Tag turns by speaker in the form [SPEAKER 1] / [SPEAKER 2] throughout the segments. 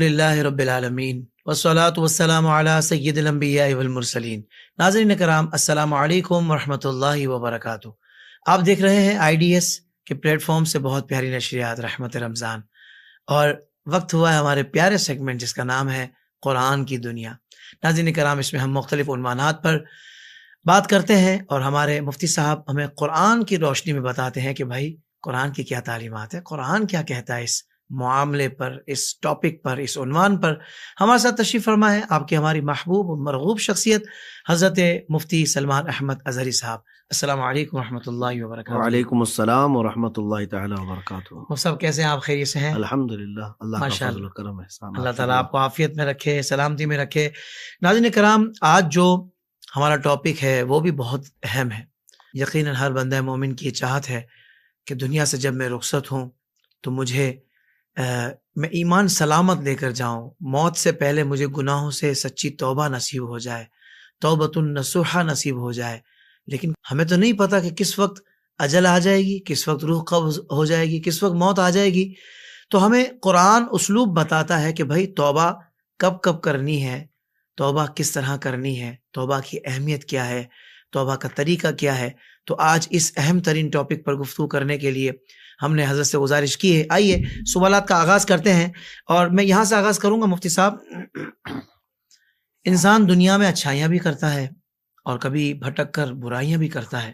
[SPEAKER 1] الحمدللہ رب العالمین والصلاة والسلام علی سید الانبیاء والمرسلین۔ ناظرین کرام، السلام علیکم ورحمۃ اللہ وبرکاتہ۔ آپ دیکھ رہے ہیں IDS کے پلیٹ فارم سے بہت پیاری نشریات رحمت رمضان، اور وقت ہوا ہے ہمارے پیارے سیگمنٹ جس کا نام ہے قرآن کی دنیا۔ ناظرین کرام، اس میں ہم مختلف عنوانات پر بات کرتے ہیں اور ہمارے مفتی صاحب ہمیں قرآن کی روشنی میں بتاتے ہیں کہ بھائی قرآن کی کیا تعلیمات ہے، قرآن کیا کہتا ہے اس معاملے پر، اس ٹاپک پر، اس عنوان پر۔ ہمارے ساتھ تشریف فرما ہے آپ کی ہماری محبوب و مرغوب شخصیت حضرت مفتی سلمان احمد اظہری صاحب۔ السلام علیکم ورحمۃ اللہ وبرکاتہ۔
[SPEAKER 2] وعلیکم السلام ورحمۃ اللہ تعالی وبرکاتہ۔
[SPEAKER 1] مفتی صاحب کیسے ہیں آپ؟ خیریت سے ہیں؟
[SPEAKER 2] الحمدللہ، اللہ کا
[SPEAKER 1] ماشاء
[SPEAKER 2] فضل و کرم احسان،
[SPEAKER 1] اللہ تعالیٰ آپ کو عافیت میں رکھے، سلامتی میں رکھے۔ ناظرین کرام، آج جو ہمارا ٹاپک ہے وہ بھی بہت اہم ہے۔ یقیناً ہر بندہ مومن کی چاہت ہے کہ دنیا سے جب میں رخصت ہوں تو مجھے میں ایمان سلامت لے کر جاؤں، موت سے پہلے مجھے گناہوں سے سچی توبہ نصیب ہو جائے، توبۃ النصوحہ نصیب ہو جائے۔ لیکن ہمیں تو نہیں پتہ کہ کس وقت اجل آ جائے گی، کس وقت روح قبض ہو جائے گی، کس وقت موت آ جائے گی۔ تو ہمیں قرآن اسلوب بتاتا ہے کہ بھائی توبہ کب کب کرنی ہے، توبہ کس طرح کرنی ہے، توبہ کی اہمیت کیا ہے، توبہ کا طریقہ کیا ہے۔ تو آج اس اہم ترین ٹاپک پر گفتگو کرنے کے لیے ہم نے حضرت سے گزارش کی ہے۔ آئیے سوالات کا آغاز کرتے ہیں، اور میں یہاں سے آغاز کروں گا مفتی صاحب۔ انسان دنیا میں اچھائیاں بھی کرتا ہے اور کبھی بھٹک کر برائیاں بھی کرتا ہے،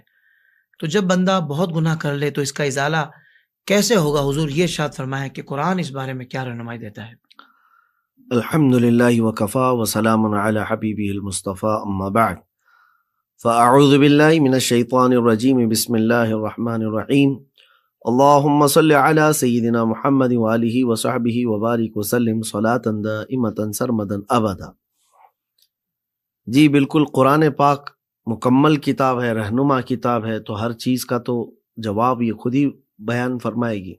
[SPEAKER 1] تو جب بندہ بہت گناہ کر لے تو اس کا ازالہ کیسے ہوگا؟ حضور یہ ارشاد فرمایا کہ قرآن اس بارے میں کیا رہنمائی دیتا ہے؟
[SPEAKER 2] الحمدللہ وکفا وسلام علی حبیبہ المصطفیٰ، اما بعد فاعوذ باللہ من الشیطان الرجیم، بسم اللہ الرحمن الرحیم، اللہم صل علی سیدنا محمد وآلہ وصحبہ وبارک وسلم صلاۃ دائمۃ سرمدا ابدا۔ جی بالکل، قرآن پاک مکمل کتاب ہے، رہنما کتاب ہے، تو ہر چیز کا تو جواب یہ خود ہی بیان فرمائے گی۔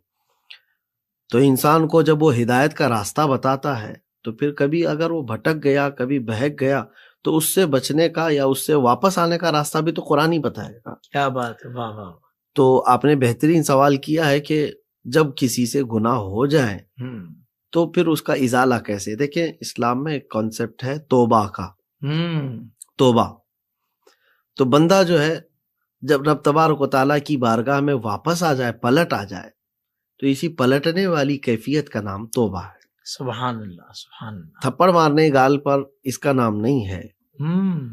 [SPEAKER 2] تو انسان کو جب وہ ہدایت کا راستہ بتاتا ہے تو پھر کبھی اگر وہ بھٹک گیا، کبھی بہک گیا، تو اس سے بچنے کا یا اس سے واپس آنے کا راستہ بھی تو قرآن ہی بتائے گا۔
[SPEAKER 1] کیا بات ہے، واہ واہ۔
[SPEAKER 2] تو آپ نے بہترین سوال کیا ہے کہ جب کسی سے گناہ ہو جائے تو پھر اس کا ازالہ کیسے؟ دیکھیں، اسلام میں ایک کانسیپٹ ہے توبہ کا۔ توبہ تو بندہ جو ہے جب رب تبارک و تعالیٰ کی بارگاہ میں واپس آ جائے، پلٹ آ جائے، تو اسی پلٹنے والی کیفیت کا نام توبہ ہے۔
[SPEAKER 1] سبحان اللہ، سبحان اللہ۔
[SPEAKER 2] تھپڑ مارنے گال پر اس کا نام نہیں ہے،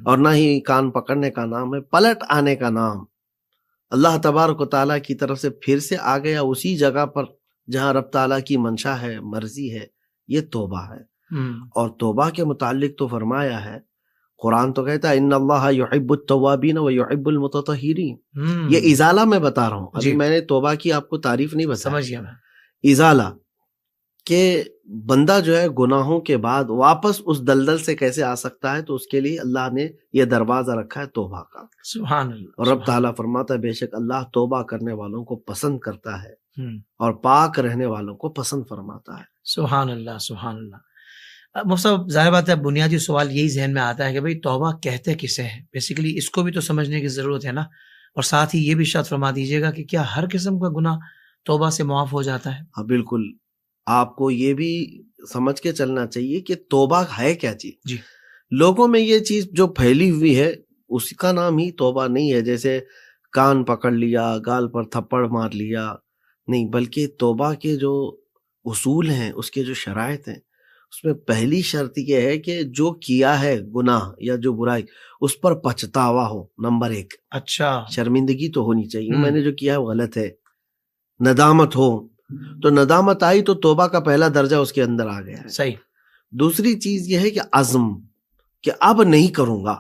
[SPEAKER 2] اور نہ ہی کان پکڑنے کا نام ہے، پلٹ آنے کا نام۔ اللہ تبارک و تعالیٰ کی طرف سے پھر سے آ گیا اسی جگہ پر جہاں رب تعالیٰ کی منشا ہے، مرضی ہے، یہ توبہ ہے۔ اور توبہ کے متعلق تو فرمایا ہے، قرآن تو کہتا ہے ان اللہ یحب التوابین و یحب المتطہرین۔ یہ ازالہ میں بتا رہا ہوں، ابھی میں نے توبہ کی آپ کو تعریف نہیں بتائی،
[SPEAKER 1] سمجھ گیا میں۔
[SPEAKER 2] ازالہ کہ بندہ جو ہے گناہوں کے بعد واپس اس دلدل سے کیسے آ سکتا ہے، تو اس کے لیے اللہ نے یہ دروازہ رکھا ہے توبہ کا۔
[SPEAKER 1] سبحان اللہ۔
[SPEAKER 2] اور رب تعالیٰ فرماتا ہے بے شک اللہ توبہ کرنے والوں کو پسند کرتا ہے اور پاک رہنے والوں کو پسند فرماتا ہے۔
[SPEAKER 1] سبحان اللہ، سبحان اللہ۔ مفتی صاحب، ظاہر بات ہے بنیادی سوال یہی ذہن میں آتا ہے کہ بھئی توبہ کہتے کسے ہیں؟ بیسیکلی اس کو بھی تو سمجھنے کی ضرورت ہے نا، اور ساتھ ہی یہ بھی ارشاد فرما دیجیے گا کہ کیا ہر قسم کا گناہ توبہ سے معاف ہو جاتا ہے؟
[SPEAKER 2] ہاں بالکل، آپ کو یہ بھی سمجھ کے چلنا چاہیے کہ توبہ ہے کیا چیز۔
[SPEAKER 1] جی،
[SPEAKER 2] لوگوں میں یہ چیز جو پھیلی ہوئی ہے اس کا نام ہی توبہ نہیں ہے، جیسے کان پکڑ لیا، گال پر تھپڑ مار لیا، نہیں، بلکہ توبہ کے جو اصول ہیں، اس کے جو شرائط ہیں، اس میں پہلی شرط یہ ہے کہ جو کیا ہے گناہ یا جو برائی، اس پر پچھتاوا ہو، نمبر ایک۔
[SPEAKER 1] اچھا،
[SPEAKER 2] شرمندگی تو ہونی چاہیے، میں نے جو کیا ہے وہ غلط ہے، ندامت ہو، تو ندامت آئی تو توبہ کا پہلا درجہ اس کے اندر آ گیا ہے۔
[SPEAKER 1] صحیح۔
[SPEAKER 2] دوسری چیز یہ ہے کہ عزم، کہ اب نہیں کروں گا،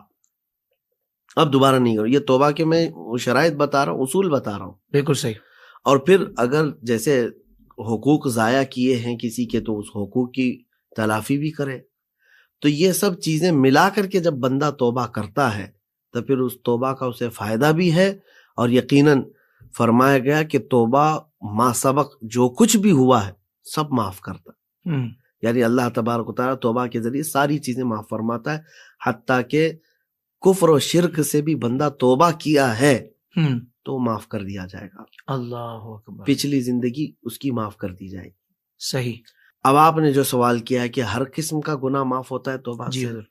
[SPEAKER 2] اب دوبارہ نہیں کروں۔ یہ توبہ کے میں شرائط بتا رہا ہوں، اصول بتا رہا ہوں۔
[SPEAKER 1] بالکل صحیح۔
[SPEAKER 2] اور پھر اگر جیسے حقوق ضائع کیے ہیں کسی کے تو اس حقوق کی تلافی بھی کرے۔ تو یہ سب چیزیں ملا کر کے جب بندہ توبہ کرتا ہے تو پھر اس توبہ کا اسے فائدہ بھی ہے، اور یقیناً فرمایا گیا کہ توبہ ما سبق، جو کچھ بھی ہوا ہے سب معاف کرتا ہے۔ یعنی اللہ تبارک و تعالیٰ توبہ کے ذریعے ساری چیزیں معاف فرماتا ہے، حتیٰ کہ کفر و شرک سے بھی بندہ توبہ کیا ہے تو معاف کر دیا جائے گا،
[SPEAKER 1] اللہ اکبر،
[SPEAKER 2] پچھلی زندگی اس کی معاف کر دی جائے گی۔
[SPEAKER 1] صحیح۔
[SPEAKER 2] اب آپ نے جو سوال کیا ہے کہ ہر قسم کا گناہ معاف ہوتا ہے توبہ
[SPEAKER 1] جی
[SPEAKER 2] سے،
[SPEAKER 1] حضور.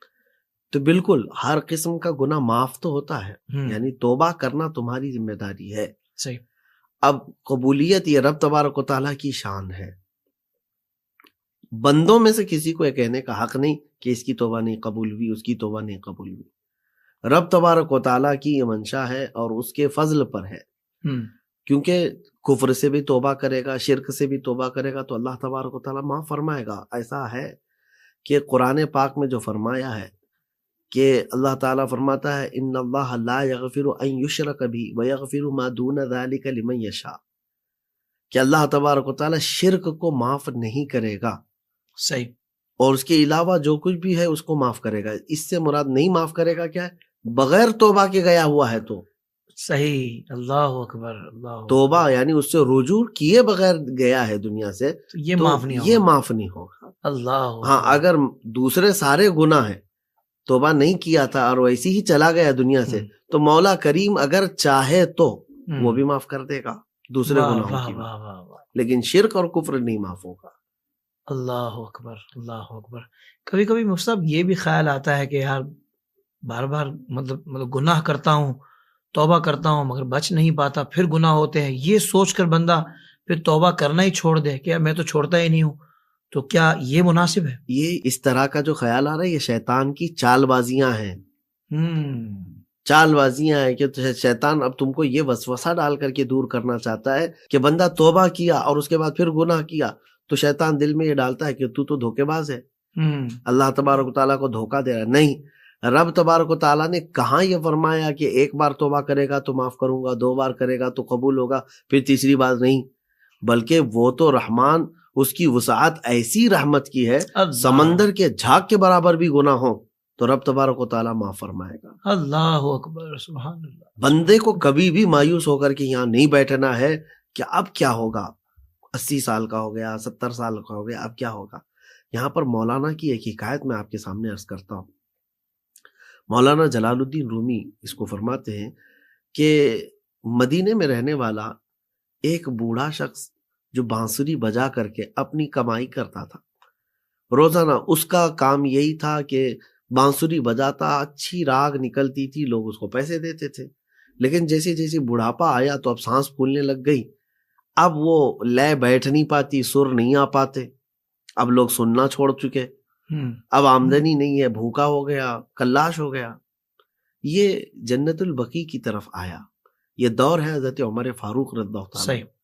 [SPEAKER 2] تو بالکل ہر قسم کا گناہ معاف تو ہوتا ہے،
[SPEAKER 1] ہم،
[SPEAKER 2] یعنی توبہ کرنا تمہاری ذمہ داری ہے.
[SPEAKER 1] صحیح.
[SPEAKER 2] اب قبولیت یہ رب تبارک و تعالیٰ کی شان ہے، بندوں میں سے کسی کو یہ کہنے کا حق نہیں کہ اس کی توبہ نہیں قبول ہوئی، اس کی توبہ نہیں قبول ہوئی. رب تبارک و تعالیٰ کی یہ منشا ہے اور اس کے فضل پر ہے،
[SPEAKER 1] ہم،
[SPEAKER 2] کیونکہ کفر سے بھی توبہ کرے گا، شرک سے بھی توبہ کرے گا تو اللہ تبارک و تعالیٰ معاف فرمائے گا. ایسا ہے کہ قرآن پاک میں جو فرمایا ہے کہ اللہ تعالیٰ فرماتا ہے ان اللہ لا یغفر ان یشرک بہ ویغفر ما دون ذلک لمن یشاء، کہ اللہ تبارک و تعالیٰ شرک کو معاف نہیں کرے گا
[SPEAKER 1] صحیح.
[SPEAKER 2] اور اس کے علاوہ جو کچھ بھی ہے اس کو معاف کرے گا. اس سے مراد نہیں معاف کرے گا کیا ہے؟ بغیر توبہ کے گیا ہوا ہے تو
[SPEAKER 1] صحیح. اللہ اکبر. اللہ اکبر.
[SPEAKER 2] توبہ یعنی اس سے رجوع کیے بغیر گیا ہے دنیا سے
[SPEAKER 1] تو یہ
[SPEAKER 2] تو
[SPEAKER 1] معاف نہیں
[SPEAKER 2] یہ
[SPEAKER 1] ہوگا.
[SPEAKER 2] معاف نہیں ہوگا.
[SPEAKER 1] اللہ
[SPEAKER 2] ہاں
[SPEAKER 1] اکبر.
[SPEAKER 2] اگر دوسرے سارے گناہ ہیں، توبہ نہیں کیا تھا اور ویسے ہی چلا گیا دنیا سے،
[SPEAKER 1] ہم،
[SPEAKER 2] تو مولا کریم اگر چاہے تو
[SPEAKER 1] ہم،
[SPEAKER 2] وہ بھی معاف کر دے گا دوسرے
[SPEAKER 1] واہ
[SPEAKER 2] گناہوں
[SPEAKER 1] واہ
[SPEAKER 2] کی بھی،
[SPEAKER 1] واہ واہ واہ.
[SPEAKER 2] لیکن شرک اور کفر نہیں معاف ہوگا.
[SPEAKER 1] اللہ اکبر. اللہ اکبر. کبھی کبھی مصطفی یہ بھی خیال آتا ہے کہ یار بار بار مطلب گناہ کرتا ہوں، توبہ کرتا ہوں مگر بچ نہیں پاتا، پھر گناہ ہوتے ہیں، یہ سوچ کر بندہ پھر توبہ کرنا ہی چھوڑ دے کہ یار میں تو چھوڑتا ہی نہیں ہوں، تو کیا یہ مناسب ہے؟
[SPEAKER 2] یہ اس طرح کا جو خیال آ رہا ہے یہ شیطان کی چال بازیاں ہیں.
[SPEAKER 1] ہم،
[SPEAKER 2] چال بازیاں ہیں کہ شیطان اب تم کو یہ وسوسہ ڈال کر کے دور کرنا چاہتا ہے کہ بندہ توبہ کیا اور اس کے بعد پھر گناہ کیا تو شیطان دل میں یہ ڈالتا ہے کہ تو دھوکے باز ہے،
[SPEAKER 1] ہم،
[SPEAKER 2] اللہ تبارک و تعالیٰ کو دھوکہ دے رہا ہے. نہیں، رب تبارک و تعالیٰ نے کہاں یہ فرمایا کہ ایک بار توبہ کرے گا تو معاف کروں گا، 2 بار کرے گا تو قبول ہوگا، پھر تیسری بار نہیں، بلکہ وہ تو رحمان، اس کی وسعت ایسی رحمت کی ہے،
[SPEAKER 1] اللہ
[SPEAKER 2] سمندر کے جھاگ کے برابر بھی گناہ ہو تو رب تبارک و تعالیٰ معاف فرمائے گا.
[SPEAKER 1] اللہ اکبر. سبحان اللہ.
[SPEAKER 2] بندے کو کبھی بھی مایوس ہو کر کے یہاں نہیں بیٹھنا ہے کہ اب کیا ہوگا، 80 سال کا ہو گیا، 70 سال کا ہو گیا، اب کیا ہوگا. یہاں پر مولانا کی ایک حکایت میں آپ کے سامنے عرض کرتا ہوں. مولانا جلال الدین رومی اس کو فرماتے ہیں کہ مدینے میں رہنے والا ایک بوڑھا شخص جو بانسری بجا کر کے اپنی کمائی کرتا تھا، روزانہ اس کا کام یہی تھا کہ بانسری بجاتا، اچھی راگ نکلتی تھی، لوگ اس کو پیسے دیتے تھے. لیکن جیسے جیسے بڑھاپا آیا تو اب سانس پھولنے لگ گئی، اب وہ لے بیٹھ نہیں پاتی، سر نہیں آ پاتے، اب لوگ سننا چھوڑ چکے،
[SPEAKER 1] ہم،
[SPEAKER 2] اب آمدنی نہیں ہے، بھوکا ہو گیا، کلاش ہو گیا. یہ جنت البقیع کی طرف آیا. یہ دور ہے حضرت عمر فاروق رضی اللہ تعالیٰ
[SPEAKER 1] صحیح.
[SPEAKER 2] عنہ.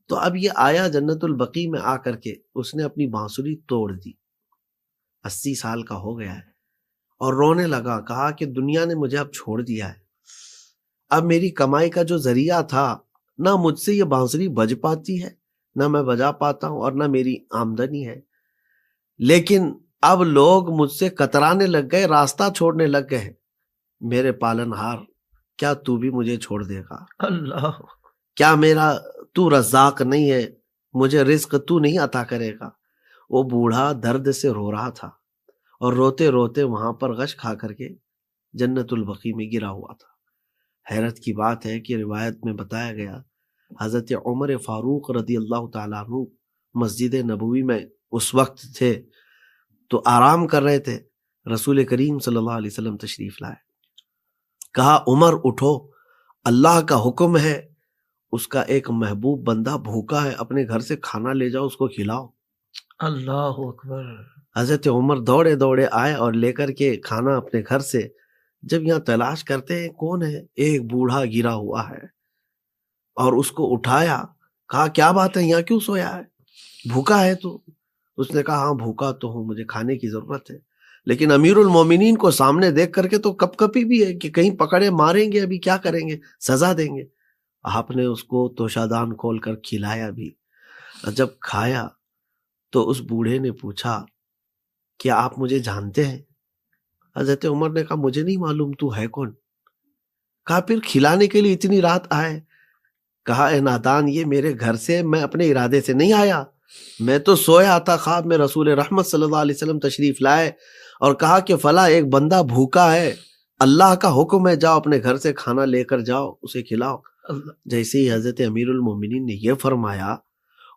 [SPEAKER 2] تو اب یہ آیا جنت البقیع میں آ کر کے اس نے اپنی بانسری توڑ دی، 80 سال کا ہو گیا ہے، اور رونے لگا. کہا کہ دنیا نے مجھے اب چھوڑ دیا ہے، اب میری کمائی کا جو ذریعہ تھا، نہ مجھ سے یہ بانسری بج پاتی ہے، نہ میں بجا پاتا ہوں، اور نہ میری آمدنی ہے. لیکن اب لوگ مجھ سے کترانے لگ گئے، راستہ چھوڑنے لگ گئے. میرے پالنہار، کیا تو بھی مجھے چھوڑ دے گا؟
[SPEAKER 1] اللہ.
[SPEAKER 2] کیا میرا تو رزاق نہیں ہے؟ مجھے رزق تو نہیں عطا کرے گا؟ وہ بوڑھا درد سے رو رہا تھا اور روتے روتے وہاں پر غش کھا کر کے جنت البقیع میں گرا ہوا تھا. حیرت کی بات ہے کہ روایت میں بتایا گیا حضرت عمر فاروق رضی اللہ تعالیٰ عنہ مسجد نبوی میں اس وقت تھے تو آرام کر رہے تھے. رسول کریم صلی اللہ علیہ وسلم تشریف لائے. کہا عمر اٹھو، اللہ کا حکم ہے، اس کا ایک محبوب بندہ بھوکا ہے، اپنے گھر سے کھانا لے جاؤ، اس کو کھلاؤ.
[SPEAKER 1] اللہ اکبر.
[SPEAKER 2] حضرت عمر دوڑے دوڑے آئے اور لے کر کے کھانا اپنے گھر سے. جب یہاں تلاش کرتے ہیں کون ہے، ایک بوڑھا گرا ہوا ہے، اور اس کو اٹھایا. کہا کیا بات ہے، یہاں کیوں سویا ہے، بھوکا ہے تو؟ اس نے کہا ہاں بھوکا تو ہوں، مجھے کھانے کی ضرورت ہے. لیکن امیر المومنین کو سامنے دیکھ کر کے تو کپ کپی بھی ہے کہ کہیں پکڑے ماریں گے، ابھی کیا کریں گے، سزا دیں گے. آپ نے اس کو توشادان کھول کر کھلایا بھی. جب کھایا تو اس بوڑھے نے پوچھا کیا آپ مجھے جانتے ہیں؟ حضرت عمر نے کہا مجھے نہیں معلوم، تو ہے کون؟ کہا پھر کھلانے کے لیے اتنی رات آئے؟ کہا اے نادان، یہ میرے گھر سے میں اپنے ارادے سے نہیں آیا، میں تو سویا تھا، خواب میں رسول رحمت صلی اللہ علیہ وسلم تشریف لائے اور کہا کہ فلاں ایک بندہ بھوکا ہے، اللہ کا حکم ہے، جاؤ اپنے گھر سے کھانا لے کر جاؤ، اسے کھلاؤ. جیسے ہی حضرت امیر المومنین نے یہ فرمایا،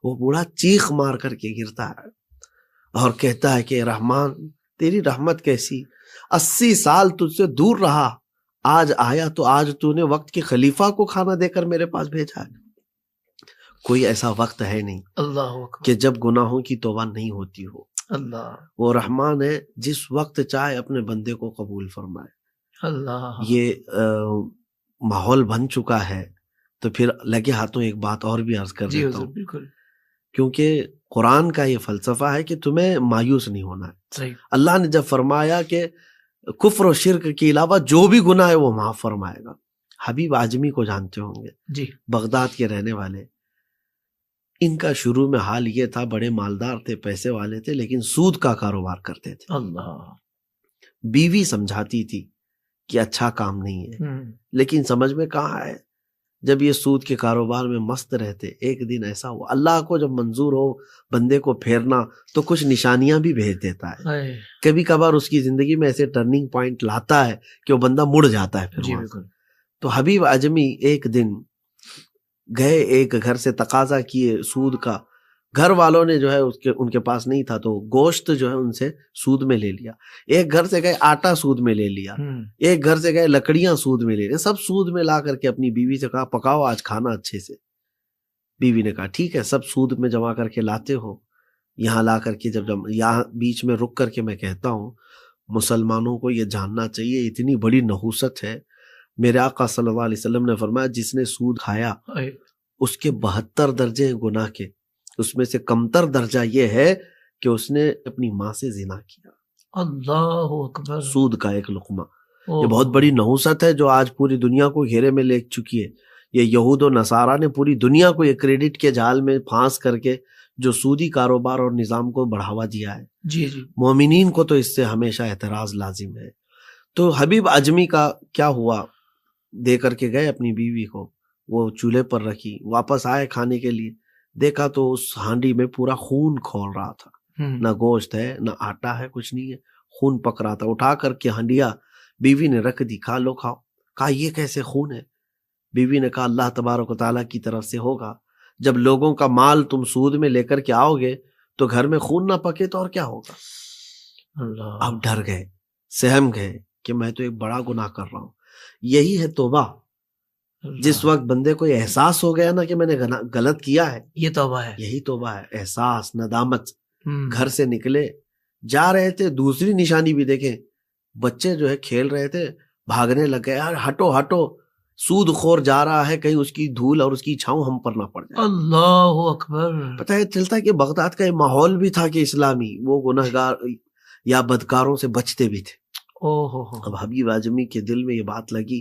[SPEAKER 2] وہ بوڑھا چیخ مار کر کے گرتا ہے. اور کہتا ہے کہ رحمان تیری رحمت کیسی، 80 سال تجھ سے دور رہا، آج آیا تو آج تو نے وقت کے خلیفہ کو کھانا دے کر میرے پاس بھیجا ہے۔ کوئی ایسا وقت ہے نہیں
[SPEAKER 1] اللہ اکبر،
[SPEAKER 2] کہ جب گناہوں کی توبہ نہیں ہوتی ہو۔
[SPEAKER 1] اللہ
[SPEAKER 2] وہ رحمان ہے، جس وقت چاہے اپنے بندے کو قبول فرمائے۔
[SPEAKER 1] اللہ،
[SPEAKER 2] یہ ماحول بن چکا ہے۔ تو پھر لگے ہاتھوں ایک بات اور بھی عرض کر
[SPEAKER 1] جی
[SPEAKER 2] دیتا
[SPEAKER 1] حضور
[SPEAKER 2] ہوں،
[SPEAKER 1] بالکل
[SPEAKER 2] کیونکہ قرآن کا یہ فلسفہ ہے کہ تمہیں مایوس نہیں ہونا ہے۔
[SPEAKER 1] صحیح،
[SPEAKER 2] اللہ نے جب فرمایا کہ کفر و شرک کے علاوہ جو بھی گناہ ہے وہ معاف فرمائے گا۔ حبیب اعجمی کو جانتے ہوں گے،
[SPEAKER 1] جی
[SPEAKER 2] بغداد کے رہنے والے۔ ان کا شروع میں حال یہ تھا، بڑے مالدار تھے، پیسے والے تھے، لیکن سود کا کاروبار کرتے تھے۔
[SPEAKER 1] اللہ،
[SPEAKER 2] بیوی سمجھاتی تھی کہ اچھا کام نہیں ہے، لیکن سمجھ میں کہاں ہے، جب یہ سود کے کاروبار میں مست رہتے۔ ایک دن ایسا ہوا، اللہ کو جب منظور ہو بندے کو پھیرنا تو کچھ نشانیاں بھی بھیج دیتا ہے۔ کبھی کبھار اس کی زندگی میں ایسے ٹرننگ پوائنٹ لاتا ہے کہ وہ بندہ مڑ جاتا ہے پھر
[SPEAKER 1] جی
[SPEAKER 2] وہاں۔
[SPEAKER 1] بالکل،
[SPEAKER 2] تو حبیب اعجمی ایک دن گئے، ایک گھر سے تقاضا کیے سود کا۔ گھر والوں نے جو ہے ان کے پاس نہیں تھا، تو گوشت جو ہے ان سے سود میں لے لیا۔ ایک گھر سے گئے آٹا سود میں لے لیا، ایک گھر سے گئے لکڑیاں سود میں لے لیا، سب سود میں لا کر کے اپنی بیوی سے کہا پکاؤ آج کھانا اچھے سے۔ بیوی نے کہا ٹھیک ہے، سب سود میں جمع کر کے لاتے ہو، یہاں لا کر کے جب یہاں بیچ میں رک کر کے میں کہتا ہوں مسلمانوں کو یہ جاننا چاہیے، اتنی بڑی نحوست ہے۔ میرے آقا صلی اللہ علیہ وسلم نے فرمایا جس نے سود کھایا اس کے 72 درجے ہیں گناہ کے، اس میں سے کمتر درجہ یہ ہے کہ اس نے اپنی ماں سے زنا کیا۔
[SPEAKER 1] اللہ اکبر،
[SPEAKER 2] سود کا ایک لقمہ، یہ بہت بڑی نحوست ہے جو آج پوری دنیا کو گھیرے میں لے چکی ہے۔ یہ یہود و نصارہ نے پوری دنیا کو یہ کریڈٹ کے جال میں پھانس کر کے جو سودی کاروبار اور نظام کو بڑھاوا دیا ہے۔
[SPEAKER 1] جی جی،
[SPEAKER 2] مومنین کو تو اس سے ہمیشہ اعتراض لازم ہے۔ تو حبیب اعجمی کا کیا ہوا، دے کر کے گئے اپنی بیوی کو، وہ چولہے پر رکھی، واپس آئے کھانے کے لیے، دیکھا تو اس ہانڈی میں پورا خون کھول رہا تھا، نہ گوشت ہے نہ آٹا ہے، کچھ نہیں ہے، خون پک رہا تھا۔ اٹھا کر کے ہانڈیا بیوی نے رکھ دی، کھا لو کھاؤ۔ کہا یہ کیسے خون ہے؟ بیوی نے کہا اللہ تبارک و تعالیٰ کی طرف سے ہوگا، جب لوگوں کا مال تم سود میں لے کر کے آؤ گے تو گھر میں خون نہ پکے تو اور کیا ہوگا۔
[SPEAKER 1] اللہ،
[SPEAKER 2] اب ڈر گئے، سہم گئے کہ میں تو ایک بڑا گناہ کر رہا ہوں۔ یہی ہے توبہ۔ جس وقت بندے کو احساس ہو گیا نا کہ میں نے غلط کیا ہے،
[SPEAKER 1] یہ توبہ ہے،
[SPEAKER 2] یہی توبہ ہے، احساس، ندامت۔ گھر سے نکلے، جا رہے تھے، دوسری نشانی بھی دیکھیں، بچے جو ہے کھیل رہے تھے، بھاگنے لگ گئے، یار ہٹو ہٹو، سود خور جا رہا ہے، کہیں اس کی دھول اور اس کی چھاؤں ہم پر نہ پڑ جائے۔
[SPEAKER 1] اللہ اکبر،
[SPEAKER 2] پتہ ہے چلتا ہے کہ بغداد کا یہ ماحول بھی تھا کہ اسلامی، وہ گنہگار یا بدکاروں سے بچتے بھی تھے۔ اب حبیب اعجمی کے دل میں یہ بات لگی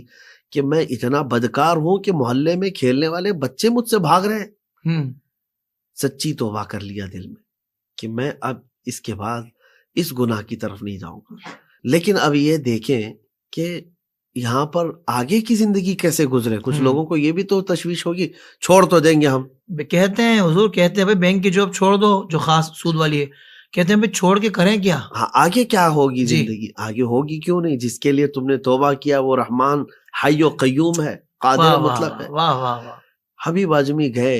[SPEAKER 2] کہ میں اتنا بدکار ہوں کہ محلے میں کھیلنے والے بچے مجھ سے بھاگ رہے ہیں۔ سچی توبہ کر لیا دل میں کہ میں اب اس کے بعد اس گناہ کی طرف نہیں جاؤں گا۔ لیکن اب یہ دیکھیں کہ یہاں پر آگے کی زندگی کیسے گزرے۔ کچھ لوگوں کو یہ بھی تو تشویش ہوگی، چھوڑ تو دیں گے ہم،
[SPEAKER 1] کہتے ہیں حضور، کہتے ہیں بھائی بینک کی جاب چھوڑ دو جو خاص سود والی ہے، کہتے ہیں بھائی چھوڑ کے کریں کیا؟
[SPEAKER 2] ہاں آگے کیا ہوگی زندگی، آگے ہوگی کیوں نہیں؟ جس کے لیے تم نے توبہ کیا وہ رحمان حی و قیوم ہے، قادر مطلق ہے۔
[SPEAKER 1] واہ واہ واہ،
[SPEAKER 2] حبیب اعجمی گئے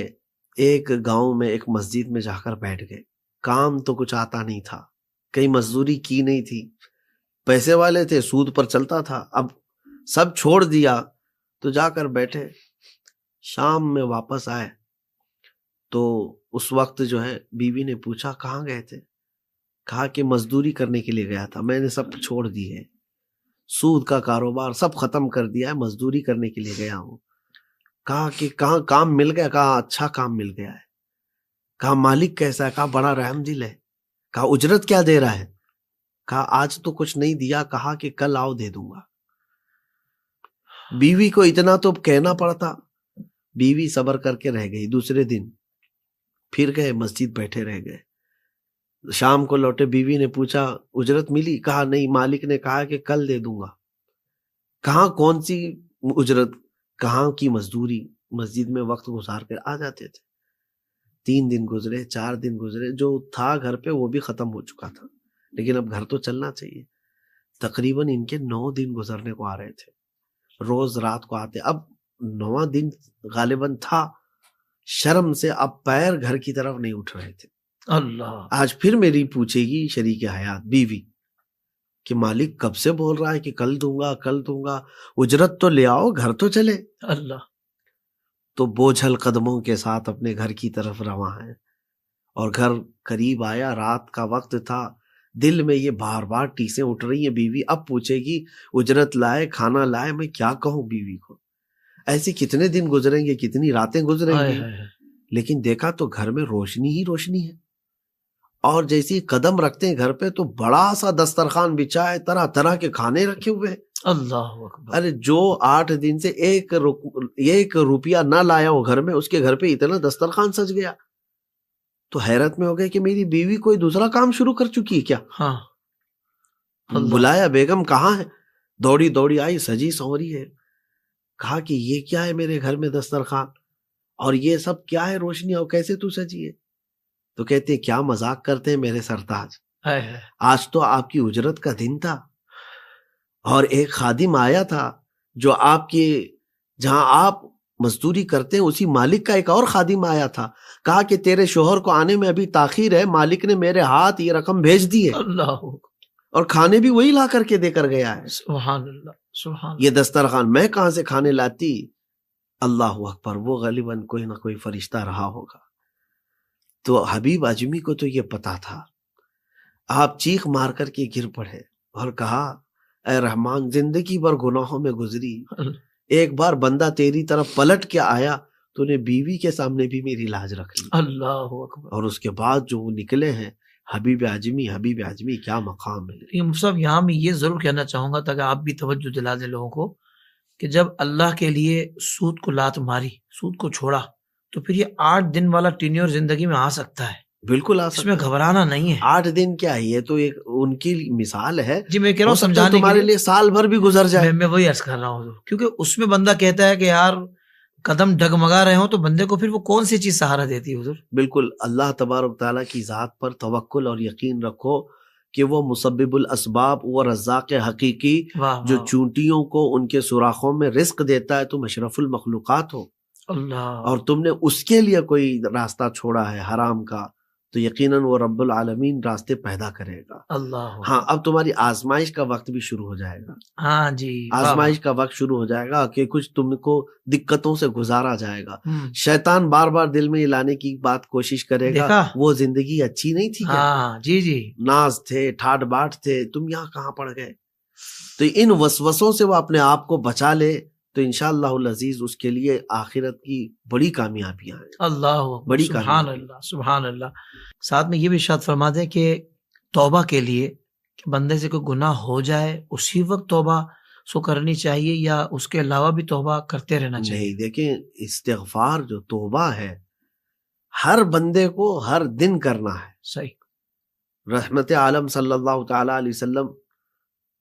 [SPEAKER 2] ایک گاؤں میں، ایک مسجد میں جا کر بیٹھ گئے۔ کام تو کچھ آتا نہیں تھا، کہیں مزدوری کی نہیں تھی، پیسے والے تھے، سود پر چلتا تھا، اب سب چھوڑ دیا تو جا کر بیٹھے۔ شام میں واپس آئے تو اس وقت جو ہے بیوی نے پوچھا کہاں گئے تھے؟ کہا کہ مزدوری کرنے کے لیے گیا تھا، میں نے سب چھوڑ دی ہے، سود کا کاروبار سب ختم کر دیا ہے، مزدوری کرنے کے لیے گیا ہوں۔ کہا کہ کہاں کام مل گیا؟ کہا اچھا کام مل گیا ہے۔ کہا مالک کیسا ہے؟ کہا بڑا رحم دل ہے۔ کہا اجرت کیا دے رہا ہے؟ کہا آج تو کچھ نہیں دیا، کہا کہ کل آؤ دے دوں گا۔ بیوی کو اتنا تو کہنا پڑتا، بیوی صبر کر کے رہ گئی۔ دوسرے دن پھر گئے مسجد، بیٹھے رہ گئے۔ شام کو لوٹے، بیوی نے پوچھا اجرت ملی؟ کہا نہیں، مالک نے کہا کہ کل دے دوں گا۔ کہاں کون سی اجرت، کہاں کی مزدوری، مسجد میں وقت گزار کر آ جاتے تھے۔ 3 دن گزرے، 4 دن گزرے، جو تھا گھر پہ وہ بھی ختم ہو چکا تھا، لیکن اب گھر تو چلنا چاہیے۔ تقریباً ان کے 9 دن گزرنے کو آ رہے تھے، روز رات کو آتے۔ اب 9واں دن غالباً تھا، شرم سے اب پیر گھر کی طرف نہیں اٹھ رہے تھے۔
[SPEAKER 1] اللہ
[SPEAKER 2] آج پھر میری پوچھے گی شریک حیات بیوی کہ مالک کب سے بول رہا ہے کہ کل دوں گا کل دوں گا، اجرت تو لے آؤ، گھر تو چلے۔
[SPEAKER 1] اللہ
[SPEAKER 2] تو بوجھل قدموں کے ساتھ اپنے گھر کی طرف رواں ہے، اور گھر قریب آیا، رات کا وقت تھا، دل میں یہ بار بار ٹیسیں اٹھ رہی ہیں۔ بیوی اب پوچھے گی اجرت لائے، کھانا لائے، میں کیا کہوں بیوی کو؟ ایسے کتنے دن گزریں گے، کتنی راتیں گزریں
[SPEAKER 1] ہائے
[SPEAKER 2] گی،
[SPEAKER 1] ہائے۔
[SPEAKER 2] لیکن دیکھا تو گھر میں روشنی ہی روشنی ہے، اور جیسی قدم رکھتے ہیں گھر پہ تو بڑا سا دسترخوان بچھا ہے، طرح طرح کے کھانے رکھے ہوئے ہیں۔
[SPEAKER 1] اللہ اکبر۔
[SPEAKER 2] ارے جو 8 دن سے ایک روپیہ نہ لایا ہو گھر میں، اس کے گھر پہ اتنا دسترخوان سج گیا، تو حیرت میں ہو گئے کہ میری بیوی کوئی دوسرا کام شروع کر چکی ہے کیا؟
[SPEAKER 1] ہاں اللہ۔
[SPEAKER 2] بلایا، بیگم کہاں ہے؟ دوڑی دوڑی آئی، سجی سنوری ہے۔ کہا کہ یہ کیا ہے میرے گھر میں دسترخوان، اور یہ سب کیا ہے روشنی، اور کیسے تو سجی ہے؟ تو کہتے ہیں کیا مذاق کرتے ہیں میرے سرتاج،
[SPEAKER 1] ہائے ہائے۔
[SPEAKER 2] آج تو آپ کی اجرت کا دن تھا، اور ایک خادم آیا تھا جو آپ کے جہاں آپ مزدوری کرتے ہیں اسی مالک کا ایک اور خادم آیا تھا، کہا کہ تیرے شوہر کو آنے میں ابھی تاخیر ہے، مالک نے میرے ہاتھ یہ رقم بھیج دی ہے،
[SPEAKER 1] اللہ
[SPEAKER 2] اور کھانے بھی وہی لا کر کے دے کر گیا ہے۔
[SPEAKER 1] سبحان اللہ سبحان
[SPEAKER 2] یہ دسترخوان میں کہاں سے کھانے لاتی؟ اللہ اکبر، وہ غالباً کوئی نہ کوئی فرشتہ رہا ہوگا۔ تو حبیب اجمی کو تو یہ پتا تھا، آپ چیخ مار کر کے گر پڑے اور کہا اے رحمان، زندگی بھر گناہوں میں گزری،
[SPEAKER 1] اللہ۔
[SPEAKER 2] ایک بار بندہ تیری طرف پلٹ کے آیا تو نے بیوی کے سامنے بھی میری لاج رکھ لی،
[SPEAKER 1] اللہ اکبر۔
[SPEAKER 2] اور اس کے بعد جو وہ نکلے ہیں حبیب اعظمی، حبیب اعظمی کیا مقام ہے۔
[SPEAKER 1] یہ مصعب یہاں میں یہ ضرور کہنا چاہوں گا تاکہ آپ بھی توجہ دلا دیں لوگوں کو، کہ جب اللہ کے لیے سود کو لات ماری، سود کو چھوڑا، تو پھر یہ 8 دن والا ٹینیور زندگی میں آ سکتا ہے،
[SPEAKER 2] بالکل آ
[SPEAKER 1] اس میں
[SPEAKER 2] سکتا ہے۔
[SPEAKER 1] گھبرانا نہیں ہے۔
[SPEAKER 2] 8 دن کیا ہے، یہ تو ایک ان کی مثال ہے،
[SPEAKER 1] جی میں کہہ رہا
[SPEAKER 2] ہو
[SPEAKER 1] ہوں
[SPEAKER 2] سکتا ہے
[SPEAKER 1] سمجھانے کے
[SPEAKER 2] تمہارے
[SPEAKER 1] لیے،
[SPEAKER 2] لیے سال بھر بھی گزر جائے۔
[SPEAKER 1] میں وہی عرض کر رہا ہوں، کیونکہ اس میں بندہ کہتا ہے کہ یار قدم ڈگمگا رہے ہوں تو بندے کو پھر وہ کون سی چیز سہارا دیتی ہے حضور؟
[SPEAKER 2] بالکل، اللہ تبارک تعالیٰ کی ذات پر توکل اور یقین رکھو کہ وہ مسبب الاسباب، وہ رزاق حقیقی
[SPEAKER 1] واہ
[SPEAKER 2] جو
[SPEAKER 1] واہ،
[SPEAKER 2] چونٹیوں کو ان کے سوراخوں میں رزق دیتا ہے، تم اشرف المخلوقات ہو،
[SPEAKER 1] اللہ۔
[SPEAKER 2] اور تم نے اس کے لیے کوئی راستہ چھوڑا ہے حرام کا، تو یقیناً وہ رب العالمین راستے پیدا کرے گا۔
[SPEAKER 1] اللہ
[SPEAKER 2] ہاں، اب تمہاری آزمائش کا وقت بھی شروع ہو جائے گا،
[SPEAKER 1] ہاں جی، واہ
[SPEAKER 2] آزمائش کا وقت شروع ہو جائے گا کہ کچھ تم کو دقتوں سے گزارا جائے گا۔
[SPEAKER 1] واہ۔
[SPEAKER 2] شیطان بار بار دل میں یہ لانے کی بات کوشش کرے گا،
[SPEAKER 1] دیکھا؟
[SPEAKER 2] وہ زندگی اچھی نہیں تھی کیا؟
[SPEAKER 1] ہاں جی جی،
[SPEAKER 2] ناز تھے، ٹھاٹ باٹ تھے، تم یہاں کہاں پڑ گئے؟ تو ان وسوسوں سے وہ اپنے آپ کو بچا لے تو انشاءاللہ العزیز اس کے لیے آخرت کی بڑی کامیابیاں ہیں،
[SPEAKER 1] اللہ اکبر،
[SPEAKER 2] بڑی
[SPEAKER 1] سبحان
[SPEAKER 2] کامیابی۔
[SPEAKER 1] اللہ سبحان اللہ۔ ساتھ میں یہ بھی ارشاد فرما دیں کہ توبہ کے لیے کہ بندے سے کوئی گناہ ہو جائے اسی وقت توبہ سو کرنی چاہیے، یا اس کے علاوہ بھی توبہ کرتے رہنا چاہیے؟
[SPEAKER 2] نہیں، دیکھیں استغفار جو توبہ ہے ہر بندے کو ہر دن کرنا ہے۔
[SPEAKER 1] صحیح،
[SPEAKER 2] رحمت عالم صلی اللہ تعالی علیہ وسلم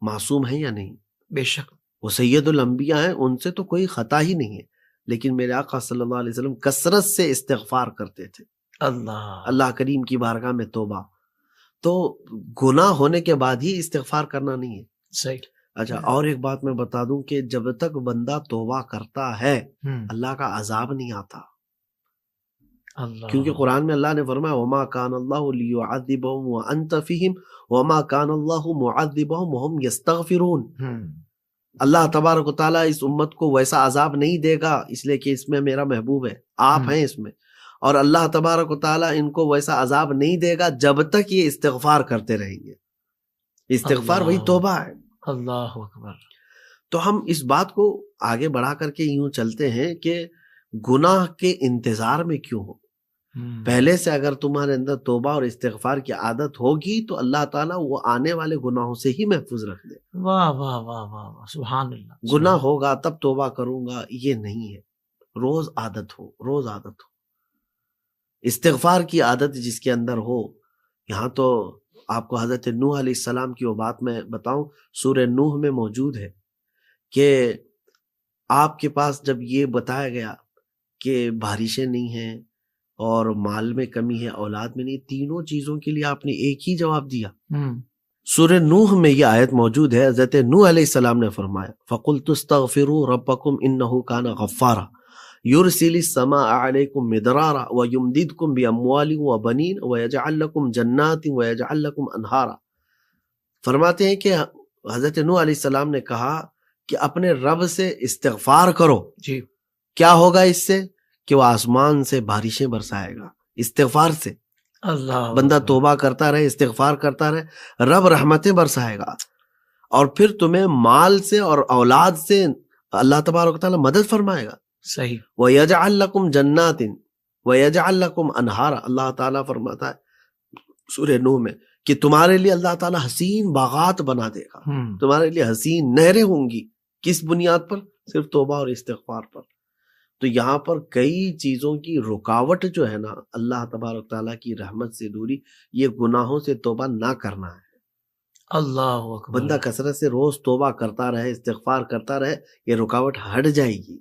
[SPEAKER 2] معصوم ہیں یا نہیں؟
[SPEAKER 1] بے شک،
[SPEAKER 2] وہ سید الانبیاء ہیں، ان سے تو کوئی خطا ہی نہیں ہے، لیکن میرے آقا صلی اللہ علیہ وسلم کثرت سے استغفار کرتے تھے،
[SPEAKER 1] اللہ
[SPEAKER 2] اللہ کریم کی بارگاہ میں توبہ۔ تو گناہ ہونے کے بعد ہی استغفار کرنا نہیں ہے۔
[SPEAKER 1] صحیح۔
[SPEAKER 2] اچھا، اور ایک بات میں بتا دوں کہ جب تک بندہ توبہ کرتا ہے اللہ کا عذاب نہیں آتا،
[SPEAKER 1] اللہ،
[SPEAKER 2] کیونکہ قرآن میں اللہ نے فرمایا وما کان اللہ لیعذبہم وانت فیہم وما کان اللہ معذبہم وہم یستغفرون۔ اللہ تبارک و تعالیٰ اس امت کو ویسا عذاب نہیں دے گا، اس لیے کہ اس میں میرا محبوب ہے، آپ ہیں اس میں، اور اللہ تبارک و تعالیٰ ان کو ویسا عذاب نہیں دے گا جب تک یہ استغفار کرتے رہیں گے۔ استغفار وہی توبہ ہے۔
[SPEAKER 1] اللہ اکبر۔
[SPEAKER 2] تو ہم اس بات کو آگے بڑھا کر کے یوں چلتے ہیں کہ گناہ کے انتظار میں کیوں ہو؟ پہلے سے اگر تمہارے اندر توبہ اور استغفار کی عادت ہوگی تو اللہ تعالیٰ وہ آنے والے گناہوں سے ہی محفوظ رکھ دے۔
[SPEAKER 1] واہ واہ واہ واہ واہ، سبحان اللہ۔
[SPEAKER 2] گناہ ہوگا تب توبہ کروں گا، یہ نہیں ہے، روز عادت ہو، روز عادت ہو، استغفار کی عادت جس کے اندر ہو۔ یہاں تو آپ کو حضرت نوح علیہ السلام کی وہ بات میں بتاؤں، سورہ نوح میں موجود ہے کہ آپ کے پاس جب یہ بتایا گیا کہ بارشیں نہیں ہیں اور مال میں کمی ہے، اولاد میں نہیں، تینوں چیزوں کے لیے آپ نے ایک ہی جواب دیا۔ سورہ نوح میں یہ آیت موجود ہے، حضرت نوح علیہ السلام نے فرمایا فَقُلْتُ اسْتَغْفِرُوا رَبَّكُمْ إِنَّهُ كَانَ غَفَّارًا، یرسل السماء علیکم مدرارا ویمددکم باموال وبنین ویجعل لکم جنات ویجعل لکم انہارا. فرماتے ہیں کہ حضرت نوح علیہ السلام نے کہا کہ اپنے رب سے استغفار کرو.
[SPEAKER 1] جی.
[SPEAKER 2] کیا ہوگا اس سے؟ کہ وہ آسمان سے بارشیں برسائے گا. استغفار سے
[SPEAKER 1] اللہ
[SPEAKER 2] بندہ توبہ کرتا رہے، استغفار کرتا رہے، رب رحمتیں برسائے گا. اور پھر تمہیں مال سے اور اولاد سے اللہ تبارک و تعالیٰ مدد فرمائے گا.
[SPEAKER 1] صحیح.
[SPEAKER 2] وَيَجْعَلْ لَكُمْ جَنَّاتٍ وَيَجْعَلْ لَكُمْ أَنْهَارًا. اللہ تعالیٰ فرماتا ہے سورہ نوح میں کہ تمہارے لیے اللہ تعالیٰ حسین باغات بنا دے گا، تمہارے لیے حسین نہریں ہوں گی. کس بنیاد پر؟ صرف توبہ اور استغفار پر. تو یہاں پر کئی چیزوں کی رکاوٹ جو ہے نا، اللہ تبارک تعالیٰ کی رحمت سے دوری، یہ گناہوں سے توبہ نہ کرنا ہے.
[SPEAKER 1] اللہ اکبر.
[SPEAKER 2] بندہ کثرت سے روز توبہ کرتا رہے، استغفار کرتا رہے، یہ رکاوٹ ہٹ جائے گی.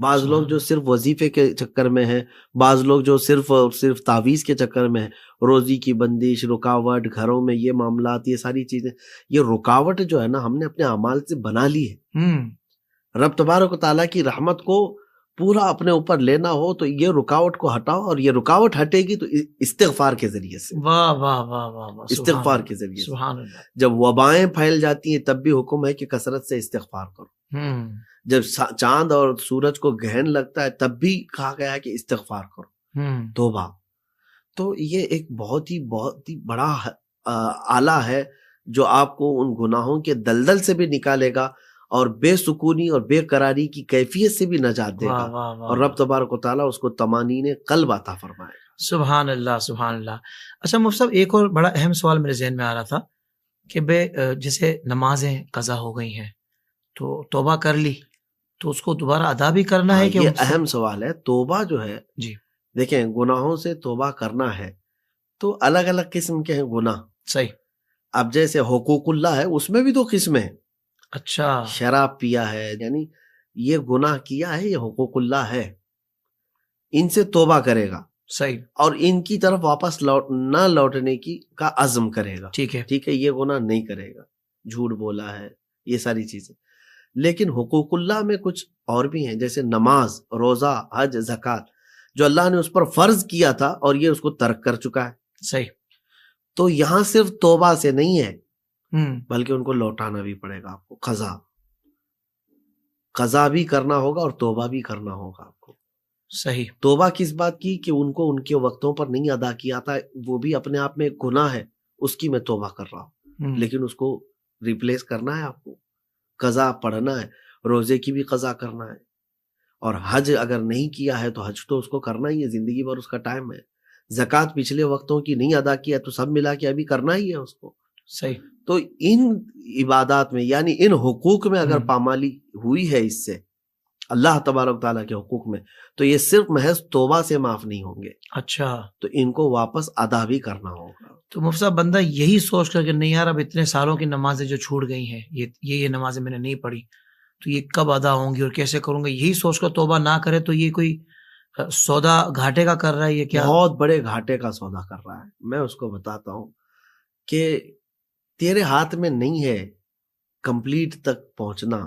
[SPEAKER 2] بعض لوگ جو صرف وظیفے کے چکر میں ہیں، بعض لوگ جو صرف تعویذ کے چکر میں ہیں، روزی کی بندش، رکاوٹ، گھروں میں یہ معاملات، یہ ساری چیزیں، یہ رکاوٹ جو ہے نا ہم نے اپنے اعمال سے بنا لی ہے. رب تبارک و تعالیٰ کی رحمت کو پورا اپنے اوپر لینا ہو تو یہ رکاوٹ کو ہٹاؤ، اور یہ رکاوٹ ہٹے گی تو استغفار کے ذریعے سے.
[SPEAKER 1] واہ واہ واہ واہ.
[SPEAKER 2] استغفار کے ذریعے سے.
[SPEAKER 1] سبحان اللہ.
[SPEAKER 2] جب وبائیں پھیل جاتی ہیں تب بھی حکم ہے کہ کثرت سے استغفار کرو. جب چاند اور سورج کو گہن لگتا ہے تب بھی کہا گیا ہے کہ استغفار کرو، توبہ. تو یہ ایک بہت ہی بڑا آلہ ہے جو آپ کو ان گناہوں کے دلدل سے بھی نکالے گا اور بے سکونی اور بے قراری کی کیفیت سے بھی نجات دے گا. اور رب تبارک و تعالیٰ اس کو طمانین قلب عطا فرمائے گا.
[SPEAKER 1] سبحان اللہ سبحان اللہ. اچھا مفتی صاحب، ایک اور بڑا اہم سوال میرے ذہن میں آ رہا تھا کہ جیسے نمازیں قضا ہو گئی ہیں تو توبہ کر لی تو اس کو دوبارہ ادا بھی کرنا ہے کہ؟
[SPEAKER 2] یہ اہم سوال ہے. توبہ جو ہے،
[SPEAKER 1] جی
[SPEAKER 2] دیکھیں، گناہوں سے توبہ کرنا ہے تو الگ الگ قسم کے ہیں گناہ.
[SPEAKER 1] صحیح.
[SPEAKER 2] اب جیسے حقوق اللہ ہے، اس میں بھی 2 قسمیں ہیں.
[SPEAKER 1] اچھا.
[SPEAKER 2] شراب پیا ہے، یعنی یہ گناہ کیا ہے، یہ حقوق اللہ ہے، ان سے توبہ کرے گا.
[SPEAKER 1] صحیح.
[SPEAKER 2] اور ان کی طرف واپس نہ لوٹنے کا عزم کرے گا.
[SPEAKER 1] ٹھیک ہے.
[SPEAKER 2] ٹھیک ہے، یہ گناہ نہیں کرے گا. جھوٹ بولا ہے، یہ ساری چیزیں. لیکن حقوق اللہ میں کچھ اور بھی ہیں، جیسے نماز، روزہ، حج، زکوٰۃ، جو اللہ نے اس پر فرض کیا تھا اور یہ اس کو ترک کر چکا ہے.
[SPEAKER 1] صحیح.
[SPEAKER 2] تو یہاں صرف توبہ سے نہیں ہے، بلکہ ان کو لوٹانا بھی پڑے گا آپ کو. قضا بھی کرنا ہوگا اور توبہ بھی کرنا ہوگا آپ کو.
[SPEAKER 1] صحیح.
[SPEAKER 2] توبہ کس بات کی؟ کہ ان کو ان کے وقتوں پر نہیں ادا کیا تھا، وہ بھی اپنے آپ میں ایک گناہ ہے، اس کی میں توبہ کر رہا ہوں. لیکن اس کو ریپلیس کرنا ہے آپ کو. قضا پڑھنا ہے، روزے کی بھی قضا کرنا ہے. اور حج اگر نہیں کیا ہے تو حج تو اس کو کرنا ہی ہے، زندگی بھر اس کا ٹائم ہے. زکوٰۃ پچھلے وقتوں کی نہیں ادا کیا تو سب ملا کے ابھی کرنا ہی ہے اس کو.
[SPEAKER 1] صحیح.
[SPEAKER 2] تو ان عبادات میں، یعنی ان حقوق میں اگر پامالی ہوئی ہے اس سے، اللہ تبارک تعالیٰ کے حقوق میں، تو یہ صرف محض توبہ سے معاف نہیں ہوں گے.
[SPEAKER 1] اچھا.
[SPEAKER 2] تو ان کو واپس ادا بھی کرنا ہوگا.
[SPEAKER 1] تو مفتی صاحب، بندہ یہی سوچ کر کہ نہیں یار اب اتنے سالوں کی نمازیں جو چھوٹ گئی ہیں، یہ نمازیں میں نے نہیں پڑھی تو یہ کب ادا ہوں گی اور کیسے کروں گا، یہی سوچ کر توبہ نہ کرے تو یہ کوئی سودا گھاٹے کا کر رہا ہے. یہ کیا
[SPEAKER 2] بہت بڑے گھاٹے کا سودا کر رہا ہے. میں اس کو بتاتا ہوں کہ تیرے ہاتھ میں نہیں ہے کمپلیٹ تک پہنچنا.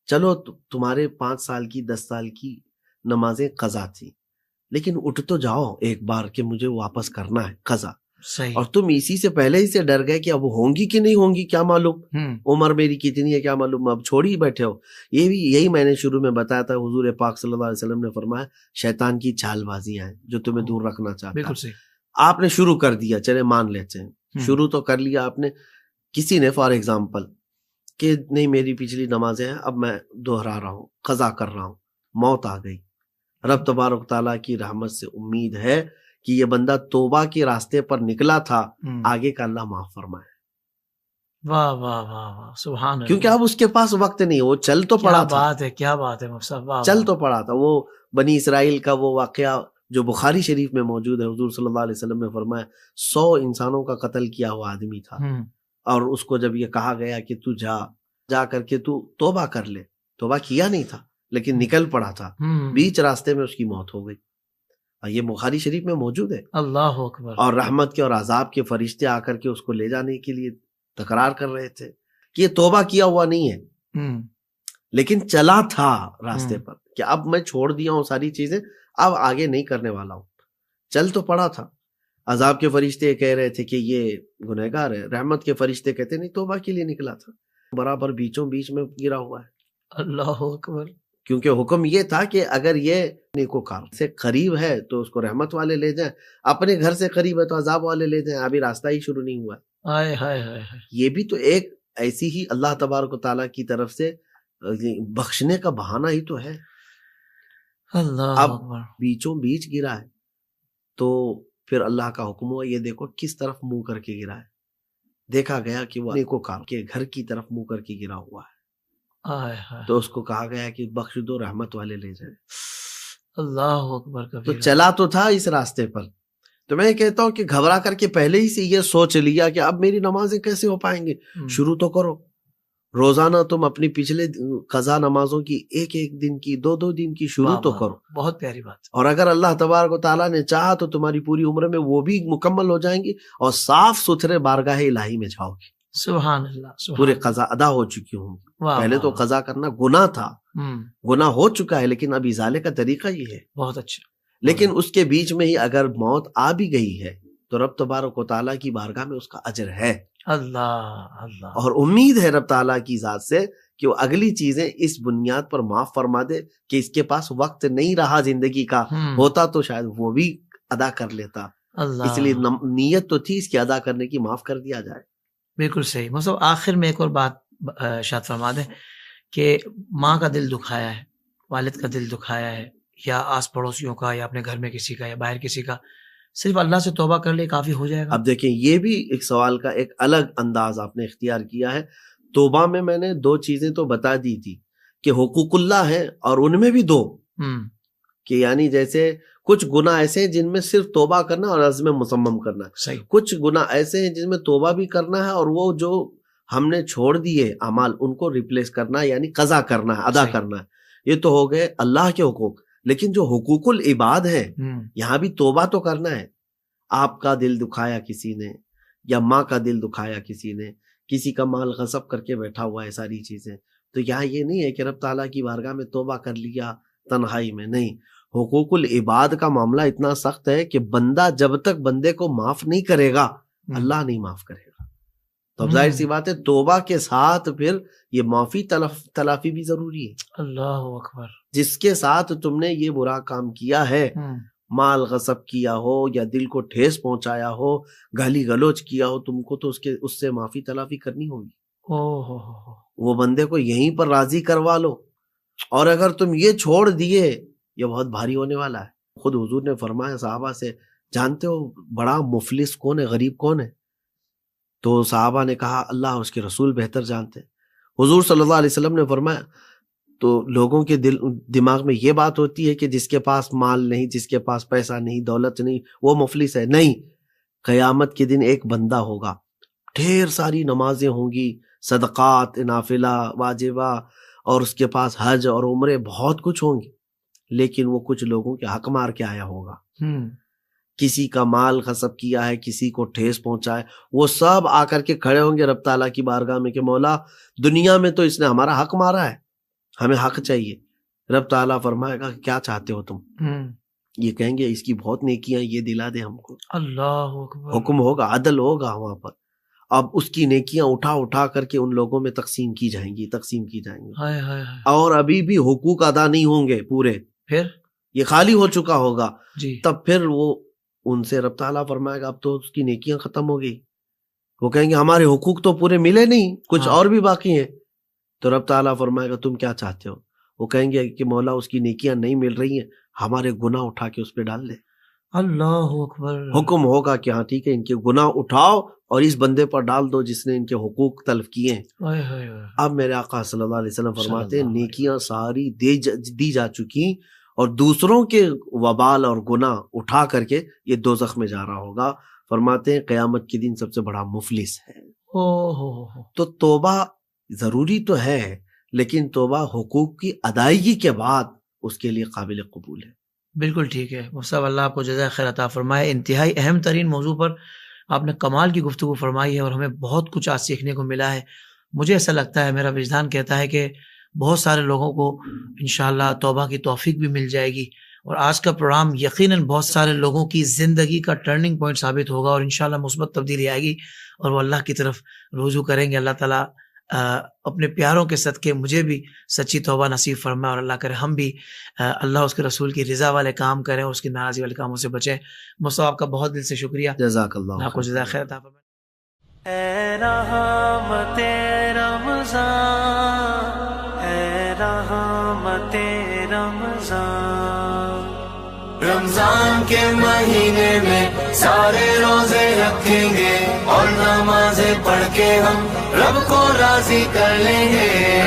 [SPEAKER 2] چلو تمہارے 5 سال کی 10 سال کی نمازیں قضا تھی، لیکن اٹھ تو جاؤ ایک بار کہ مجھے واپس کرنا ہے قضا.
[SPEAKER 1] صحیح.
[SPEAKER 2] اور تم اسی سے پہلے ہی سے ڈر گئے کہ اب ہوں گی کہ نہیں ہوں گی، کیا معلوم، عمر میری کتنی ہے کیا معلوم، اب چھوڑ ہی بیٹھے ہو. یہی میں نے شروع میں بتایا تھا. حضور پاک صلی اللہ علیہ وسلم نے فرمایا شیطان کی چال بازیاں ہیں جو تمہیں دور رکھنا چاہتا ہے. آپ نے شروع کر دیا، چلے مان لیتے ہیں، شروع تو کر لیا آپ نے. کسی نے فار ایگزامپل کہ نہیں میری پچھلی نمازیں ہیں، اب میں دوہرا رہا ہوں، قضا کر رہا ہوں، موت آ گئی. رب تبارک تعالیٰ کی رحمت سے امید ہے کہ یہ بندہ توبہ کے راستے پر نکلا تھا، آگے کا اللہ معاف فرمائے.
[SPEAKER 1] واہ واہ واہ واہ، سبحان اللہ.
[SPEAKER 2] کیونکہ اب اس کے پاس وقت نہیں، وہ چل تو پڑا تھا.
[SPEAKER 1] کیا بات ہے
[SPEAKER 2] چل تو پڑا تھا. وہ بنی اسرائیل کا وہ واقعہ جو بخاری شریف میں موجود ہے، حضور صلی اللہ علیہ وسلم نے فرمایا 100 انسانوں کا قتل کیا ہوا آدمی تھا، اور اس کو جب یہ کہا گیا کہ تو جا کر کے تو توبہ کر لے، توبہ کیا نہیں تھا لیکن نکل پڑا تھا، بیچ راستے میں اس کی موت ہو گئی. اور یہ بخاری شریف میں موجود ہے.
[SPEAKER 1] اللہ اکبر. اور
[SPEAKER 2] رحمت کے اور عذاب کے فرشتے آ کر کے اس کو لے جانے کے لیے تکرار کر رہے تھے کہ یہ توبہ کیا ہوا نہیں ہے، لیکن چلا تھا راستے پر. کہ اب میں چھوڑ دیا ہوں ساری چیزیں، اب آگے نہیں کرنے والا ہوں. چل تو پڑا تھا. عذاب کے فرشتے کہہ رہے تھے کہ یہ گنہگار ہے، رحمت کے فرشتے کہتے نہیں توبہ کے لیے نکلا تھا. برابر بیچوں بیچ میں گرا ہوا ہے.
[SPEAKER 1] اللہ اکبر.
[SPEAKER 2] کیونکہ حکم یہ تھا کہ اگر یہ نیکوکار سے قریب ہے تو اس کو رحمت والے لے جائیں، اپنے گھر سے قریب ہے تو عذاب والے لے جائیں. ابھی راستہ ہی شروع نہیں ہوا ہے.
[SPEAKER 1] ہائے ہائے ہائے.
[SPEAKER 2] یہ بھی تو ایک ایسی ہی اللہ تبارک و تعالیٰ کی طرف سے بخشنے کا بہانہ ہی تو ہے.
[SPEAKER 1] اللہ
[SPEAKER 2] اب
[SPEAKER 1] اکبر.
[SPEAKER 2] بیچوں بیچ گرا ہے تو پھر اللہ کا حکم ہوا. یہ دیکھو کس طرف منہ کر کے گرا ہے. دیکھا گیا کہ وہ نیکوکار کے گھر کی طرف منہ کر کے گرا ہوا ہے. تو اس کو کہا گیا کہ بخش دو، رحمت والے لے جائیں.
[SPEAKER 1] اللہ اکبر.
[SPEAKER 2] تو چلا تو تھا اس راستے پر. تو میں کہتا ہوں کہ گھبرا کر کے پہلے ہی سے یہ سوچ لیا کہ اب میری نمازیں کیسے ہو پائیں گے. شروع تو کرو. روزانہ تم اپنی پچھلے قضا نمازوں کی ایک ایک دن کی، دو دو دن کی شروع تو کرو.
[SPEAKER 1] بہت پیاری بات.
[SPEAKER 2] اور اگر اللہ تبارک و تعالیٰ نے چاہا تو تمہاری پوری عمر میں وہ بھی مکمل ہو جائیں گی اور صاف ستھرے بارگاہ الہی میں جاؤ گے.
[SPEAKER 1] سبحان اللہ.
[SPEAKER 2] پورے قضا ادا ہو چکی ہوں. پہلے تو قضا کرنا گناہ تھا، گناہ ہو چکا ہے، لیکن اب ازالے کا طریقہ یہ ہے.
[SPEAKER 1] بہت اچھا. لیکن
[SPEAKER 2] اس کے بیچ میں ہی اگر موت آ بھی گئی ہے تو رب تبارک و تعالیٰ کی بارگاہ میں اس کا اجر ہے.
[SPEAKER 1] اللہ اللہ.
[SPEAKER 2] اور امید ہے رب تعالیٰ کی ذات سے کہ وہ اگلی چیزیں اس بنیاد پر معاف فرما دے کہ اس کے پاس وقت نہیں رہا زندگی کا، ہوتا تو شاید وہ بھی ادا کر لیتا. اس لیے نیت تو تھی اس کی ادا کرنے کی، معاف کر دیا جائے.
[SPEAKER 1] بالکل صحیح. مطلب آخر میں ایک اور بات ارشاد فرما دیں کہ ماں کا دل دکھایا ہے، والد کا دل دکھایا ہے، یا آس پڑوسیوں کا، یا اپنے گھر میں کسی کا، یا باہر کسی کا، صرف اللہ سے توبہ کر لے کافی ہو جائے گا.
[SPEAKER 2] اب دیکھیں یہ بھی ایک سوال کا ایک الگ انداز آپ نے اختیار کیا ہے. توبہ میں نے دو چیزیں تو بتا دی تھی کہ حقوق اللہ ہے، اور ان میں بھی دو کہ یعنی جیسے کچھ گناہ ایسے ہیں جن میں صرف توبہ کرنا اور عزم مصمم کرنا ہے. کچھ گناہ ایسے ہیں جن میں توبہ بھی کرنا ہے اور وہ جو ہم نے چھوڑ دیے اعمال ان کو ریپلیس کرنا ہے، یعنی قضا کرنا ہے، ادا کرنا ہے. یہ تو ہو گئے اللہ کے حقوق. لیکن جو حقوق العباد ہیں یہاں بھی توبہ تو کرنا ہے. آپ کا دل دکھایا کسی نے، یا ماں کا دل دکھایا کسی نے، کسی کا مال غصب کر کے بیٹھا ہوا ہے، ساری چیزیں. تو یہاں یہ نہیں ہے کہ رب تعالیٰ کی بارگاہ میں توبہ کر لیا تنہائی میں، نہیں. حقوق العباد کا معاملہ اتنا سخت ہے کہ بندہ جب تک بندے کو معاف نہیں کرے گا اللہ نہیں معاف کرے گا. تو اب ظاہر سی بات ہے توبہ کے ساتھ پھر یہ معافی تلافی بھی ضروری ہے.
[SPEAKER 1] اللہ اکبر. جس
[SPEAKER 2] کے ساتھ تم نے یہ برا کام کیا ہے، مال غصب کیا ہو یا دل کو ٹھیس پہنچایا ہو، گالی گلوچ کیا ہو، تم کو تو اس سے معافی تلافی کرنی ہوگی. وہ بندے کو یہیں پر راضی کروا لو. اور اگر تم یہ چھوڑ دیے یہ بہت بھاری ہونے والا ہے. خود حضور نے فرمایا صحابہ سے، جانتے ہو بڑا مفلس کون ہے، غریب کون ہے؟ تو صحابہ نے کہا اللہ اس کے رسول بہتر جانتے. حضور صلی اللہ علیہ وسلم نے فرمایا تو لوگوں کے دماغ میں یہ بات ہوتی ہے کہ جس کے پاس مال نہیں، جس کے پاس پیسہ نہیں، دولت نہیں، وہ مفلس ہے. نہیں، قیامت کے دن ایک بندہ ہوگا، ڈھیر ساری نمازیں ہوں گی، صدقات، نافلہ، واجبہ، اور اس کے پاس حج اور عمرے بہت کچھ ہوں گی، لیکن وہ کچھ لوگوں کے حق مار کے آیا ہوگا. کسی کا مال غصب کیا ہے، کسی کو ٹھیس پہنچا ہے. وہ سب آ کر کے کھڑے ہوں گے رب تعالیٰ کی بارگاہ میں کہ مولا دنیا میں تو اس نے ہمارا حق مارا ہے، ہمیں حق چاہیے. رب تعالیٰ فرمائے گا کیا چاہتے ہو تم؟ یہ کہیں گے اس کی بہت نیکیاں، یہ دلا دے ہم کو. اللہ اکبر. حکم ہوگا، عدل ہوگا وہاں پر. اب اس کی نیکیاں اٹھا کر کے ان لوگوں میں تقسیم کی جائیں گی. اور ابھی بھی حقوق ادا نہیں ہوں گے پورے، پھر یہ خالی ہو چکا ہوگا. تب پھر وہ ان سے رب تعالیٰ فرمائے گا اب تو اس کی نیکیاں ختم ہو گئی. وہ کہیں گے ہمارے حقوق تو پورے ملے نہیں، کچھ اور بھی باقی ہیں. تو رب تعالیٰ فرمائے گا تم کیا چاہتے ہو؟ وہ کہیں گے کہ مولا اس کی نیکیاں نہیں مل رہی ہیں، ہمارے گناہ اٹھا کے اس پہ ڈال دے. اللہ اکبر. حکم ہوگا کہ ہاں ٹھیک ہے، ان کے گناہ اٹھاؤ اور اس بندے پر ڈال دو جس نے ان کے حقوق تلف کیے ہیں. اب میرے آقا صلی اللہ علیہ وسلم فرماتے ہیں نیکیاں ساری دی جا چکی اور دوسروں کے وبال اور گناہ اٹھا کر کے یہ دوزخ میں جا رہا ہوگا. فرماتے ہیں قیامت کے دن سب سے بڑا مفلس ہے. تو توبہ ضروری تو ہے، لیکن توبہ حقوق کی ادائیگی کے بعد اس کے لیے قابل قبول ہے.
[SPEAKER 1] بالکل ٹھیک ہے. مصطفیٰ اللہ آپ کو جزائے خیر عطا فرمائے. انتہائی اہم ترین موضوع پر آپ نے کمال کی گفتگو فرمائی ہے اور ہمیں بہت کچھ آج سیکھنے کو ملا ہے. مجھے ایسا لگتا ہے، میرا وجدان کہتا ہے کہ بہت سارے لوگوں کو انشاءاللہ توبہ کی توفیق بھی مل جائے گی، اور آج کا پروگرام یقیناً بہت سارے لوگوں کی زندگی کا ٹرننگ پوائنٹ ثابت ہوگا، اور انشاءاللہ مثبت تبدیلی آئے گی اور وہ اللہ کی طرف رجوع کریں گے۔ اللہ تعالیٰ اپنے پیاروں کے صدقے مجھے بھی سچی توبہ نصیب فرمائے، اور اللہ کرے ہم بھی اللہ اس کے رسول کی رضا والے کام کریں اور اس کی ناراضی والے کاموں سے بچیں۔ مصطفیٰ آپ کا بہت دل سے شکریہ،
[SPEAKER 2] جزاک اللہ
[SPEAKER 1] آپ کو جزائے خیر عطا فرمائے۔
[SPEAKER 3] اے رحمت رمضان، اے رحمت رمضان، رمضان کے مہینے میں سارے روزے رکھیں گے اور نمازیں پڑھ کے ہم رب کو راضی کر لیں گے۔